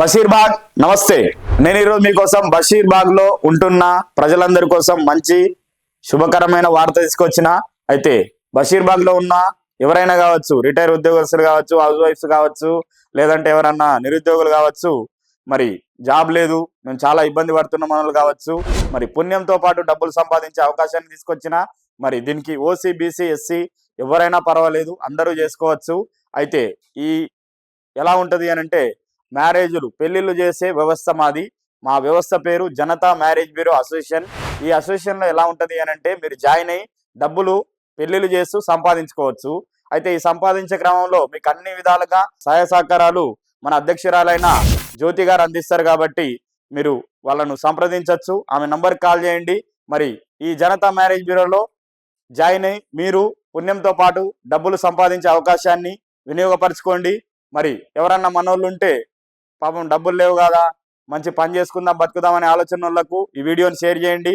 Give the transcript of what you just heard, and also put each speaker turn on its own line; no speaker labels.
బషీర్బాగ్ నమస్తే. నేను ఈరోజు మీకోసం బషీర్బాగ్ లో ఉంటున్న ప్రజలందరి కోసం మంచి శుభకరమైన వార్త తీసుకొచ్చిన. అయితే బషీర్బాగ్ లో ఉన్న ఎవరైనా కావచ్చు, రిటైర్ ఉద్యోగస్తులు కావచ్చు, హౌస్ వైఫ్స్ కావచ్చు, లేదంటే ఎవరన్నా నిరుద్యోగులు కావచ్చు, మరి జాబ్ లేదు, మేము చాలా ఇబ్బంది పడుతున్న మనలు కావచ్చు, మరి పుణ్యంతో పాటు డబ్బులు సంపాదించే అవకాశాన్ని తీసుకొచ్చిన. మరి దీనికి ఓసీ, బీసీ, ఎస్సీ ఎవరైనా పర్వాలేదు, అందరూ చేసుకోవచ్చు. అయితే ఈ ఎలా ఉంటుంది అని అంటే, మ్యారేజ్లు పెళ్లిళ్ళు చేసే వ్యవస్థ మాది. మా వ్యవస్థ పేరు జనతా మ్యారేజ్ బ్యూరో అసోసియేషన్. ఈ అసోసియేషన్లో ఎలా ఉంటుంది అని అంటే, మీరు జాయిన్ అయ్యి డబ్బులు పెళ్లిళ్ళు చేస్తూ సంపాదించుకోవచ్చు. అయితే ఈ సంపాదించే క్రమంలో మీకు అన్ని విధాలుగా సహాయ సహకారాలు మన అధ్యక్షురాలైన జ్యోతి గారు అందిస్తారు. కాబట్టి మీరు వాళ్ళను సంప్రదించవచ్చు, ఆమె నంబర్కి కాల్ చేయండి. మరి ఈ జనతా మ్యారేజ్ బ్యూరోలో జాయిన్ అయ్యి మీరు పుణ్యంతో పాటు డబ్బులు సంపాదించే అవకాశాన్ని వినియోగపరచుకోండి. మరి ఎవరన్నా మనోళ్ళు ఉంటే, పాపం డబ్బులు లేవు కదా, మంచి పని చేసుకుందాం బతుకుదాం అనే ఆలోచన వాళ్ళకు ఈ వీడియోని షేర్ చేయండి.